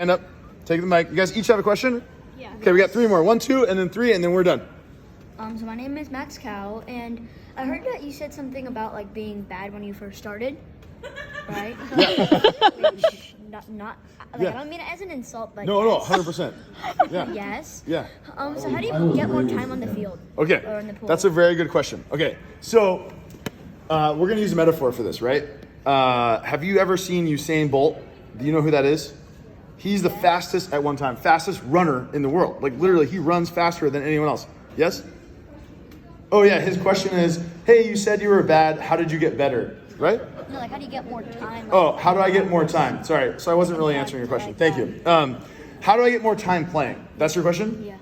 Stand up, take the mic. You guys each have a question? Yeah. Okay, we got 3 more. 1, 2, and then 3, and then we're done. So my name is Max Cow, and I heard that you said something about like being bad when you first started, right? Which, not like, I don't mean it as an insult, but No, yes. 100%. Yeah. Yes. Yeah. So how do you get more time on the field? Okay, Or in the pool? that's a very good question. Okay, so we're going to use a metaphor for this, right? Have you ever seen Usain Bolt? Do you know who that is? He's the fastest at one time, fastest runner in the world. Like literally, he runs faster than anyone else. Yes? Oh yeah, his question is, hey, you said you were bad. How did you get better? Right? No, like how do you get more time? Oh, how do I get more time? Sorry, so I wasn't really answering your question. Thank you. How do I get more time playing? That's your question? Yeah.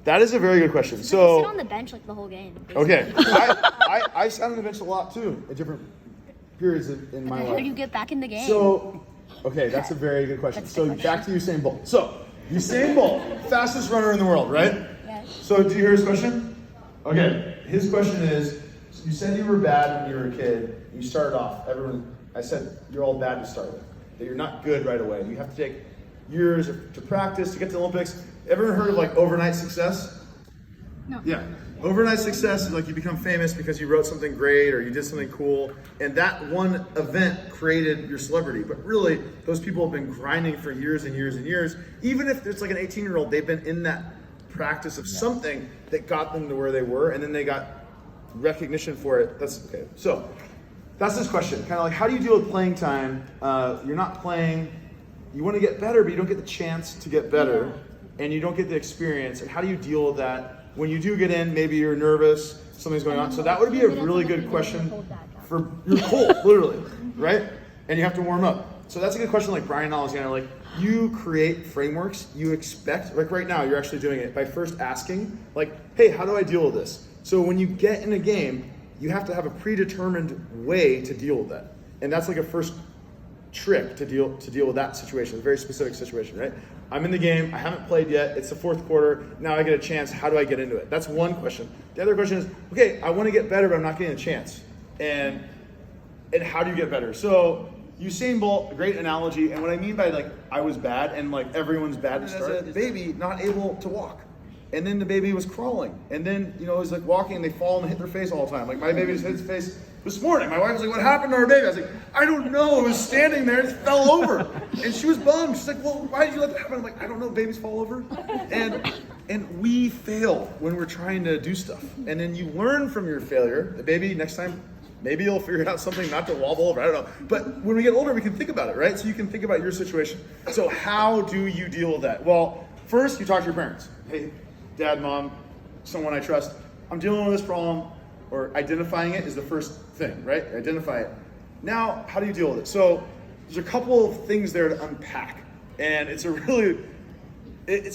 That is a very good question. You sit So, on the bench like the whole game. Basically. okay, I sat on the bench a lot too at different periods in my How life. do you get back in the game? So, okay, that's a very good question. That's a So good back to Usain Bolt. So, Usain Bolt, fastest runner in the world, right? Yes. So do you hear his question? Okay, his question is, you said you were bad when you were a kid. You started off, I said you're all bad to start with. That you're not good right away. You have to take years to practice to get to the Olympics. Everyone heard of like overnight success? No. Yeah. Overnight success is like you become famous because you wrote something great or you did something cool, and that one event created your celebrity. But really, those people have been grinding for years and years and years. Even if it's like an 18-year-old, they've been in that practice of something that got them to where they were, and then they got recognition for it. That's okay. So that's this question. Kind of like, how do you deal with playing time? You're not playing. You want to get better, but you don't get the chance to get better, and you don't get the experience. And how do you deal with that? When you do get in, maybe you're nervous, something's going on. So that would be a really good question for, you're cold, literally, right? And you have to warm up. So that's a good question like Brian Alexander, like you create frameworks, you expect, like right now you're actually doing it by first asking, like, hey, how do I deal with this? So when you get in a game, you have to have a predetermined way to deal with that. And that's like a first trick to deal with that situation, a very specific situation, right? I'm in the game, I haven't played yet, it's the 4th quarter, now I get a chance, how do I get into it? That's one question. The other question is, okay, I want to get better, but I'm not getting a chance. And how do you get better? So Usain Bolt, great analogy, and what I mean by like, I was bad, and like everyone's bad to start, the baby not able to walk. And then the baby was crawling, and then, you know, it was like walking and they fall and hit their face all the time. Like my baby just hit his face this morning. My wife was like, what happened to our baby? I was like, I don't know. It was standing there and it fell over. And she was bummed. She's like, well, why did you let that happen? I'm like, I don't know. Babies fall over. And we fail when we're trying to do stuff. And then you learn from your failure. The baby, next time, maybe you'll figure out something not to wobble over. I don't know. But when we get older, we can think about it, right? So you can think about your situation. So how do you deal with that? Well, first, you talk to your parents. Hey, Dad, Mom, someone I trust, I'm dealing with this problem, or identifying it is the first thing, right? Identify it. Now, how do you deal with it? So there's a couple of things there to unpack, and it's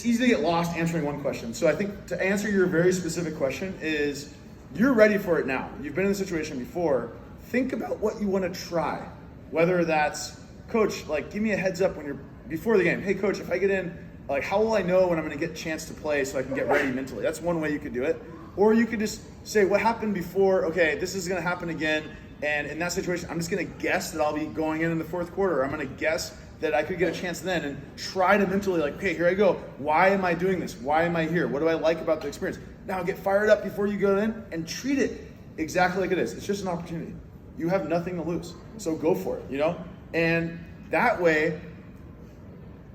easy to get lost answering one question. So I think to answer your very specific question is, you're ready for it now. You've been in the situation before. Think about what you want to try, whether that's, coach, like give me a heads up when you're before the game. Hey coach, if I get in, like, how will I know when I'm going to get a chance to play so I can get ready mentally? That's one way you could do it. Or you could just say, what happened before? Okay, this is going to happen again. And in that situation, I'm just going to guess that I'll be going in the 4th quarter. I'm going to guess that I could get a chance then and try to mentally like, okay, here I go. Why am I doing this? Why am I here? What do I like about the experience? Now get fired up before you go in and treat it exactly like it is. It's just an opportunity. You have nothing to lose. So go for it, you know? And that way,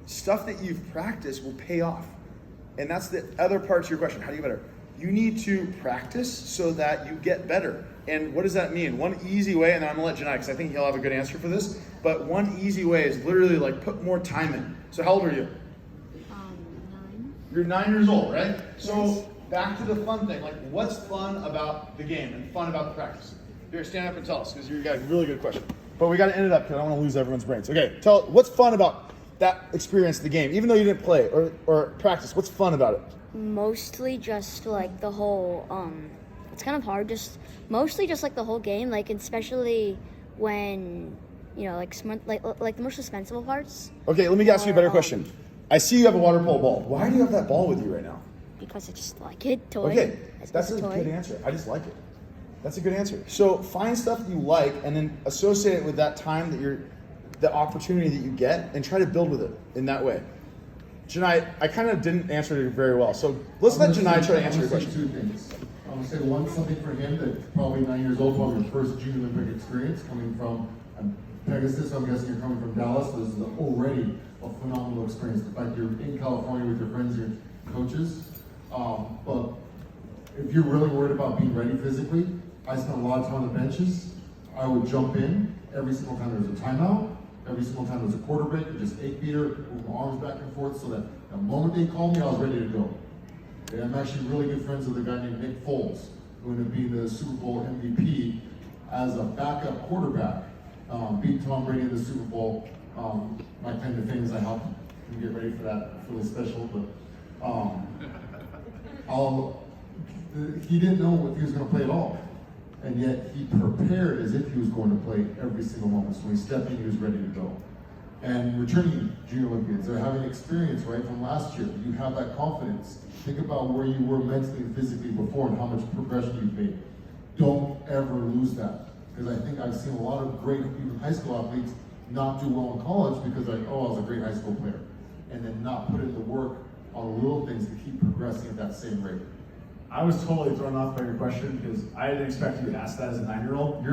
stuff that you've practiced will pay off. And that's the other part to your question. How do you get better? You need to practice so that you get better. And what does that mean? One easy way, and then I'm gonna let Janai, because I think he'll have a good answer for this, but one easy way is literally like put more time in. So how old are you? 9. You're 9 years old, right? So back to the fun thing. Like what's fun about the game and fun about the practice? Here, stand up and tell us, because you got a really good question. But we gotta end it up, because I don't wanna lose everyone's brains. Okay, what's fun about that experience, the game, even though you didn't play or practice, what's fun about it? Mostly just like the whole, it's kind of hard, mostly just like the whole game, like especially when, you know, like the most suspenseful parts. Okay, let me ask you a better question. I see you have a water polo ball. Why do you have that ball with you right now? Because I just like it, toy. Okay, It's that's just a toy. good answer. I just like it. That's a good answer. So find stuff that you like and then associate it with that time that the opportunity that you get and try to build with it in that way. Janai, I kind of didn't answer it very well. So let's let Janai try to answer your question. Two things. I'm going to say one, something for him that probably 9 years old, probably your first Junior Olympic experience coming from Pegasus. I'm guessing you're coming from Dallas. So this is already a phenomenal experience. The fact you're in California with your friends and your coaches. But if you're really worried about being ready physically, I spent a lot of time on the benches. I would jump in every single time there was a timeout. Every single time there was a quarter break, or just 8-meter, move my arms back and forth so that the moment they called me, I was ready to go. And I'm actually really good friends with a guy named Nick Foles, who ended up being the Super Bowl MVP as a backup quarterback. Beat Tom Brady in the Super Bowl. My kind of things I helped him get ready for that. I feel special, but he didn't know if he was going to play at all. And yet he prepared as if he was going to play every single moment. So when he stepped in, he was ready to go. And returning Junior Olympians, they're having experience, right, from last year. You have that confidence. Think about where you were mentally and physically before and how much progression you've made. Don't ever lose that. Because I think I've seen a lot of great, even high school athletes, not do well in college because like, oh, I was a great high school player. And then not put in the work on little things to keep progressing at that same rate. I was totally thrown off by your question because I didn't expect you to ask that as a 9-year-old.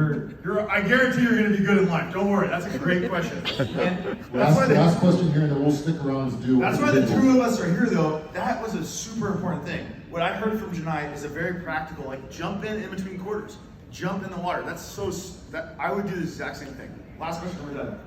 I guarantee you're going to be good in life. Don't worry, that's a great question. And last question here, and then we'll stick around and do. That's why the two of us are here, though. That was a super important thing. What I heard from Janai is a very practical, like jump in between quarters, jump in the water. That's so. That I would do the exact same thing. Last question, we're done.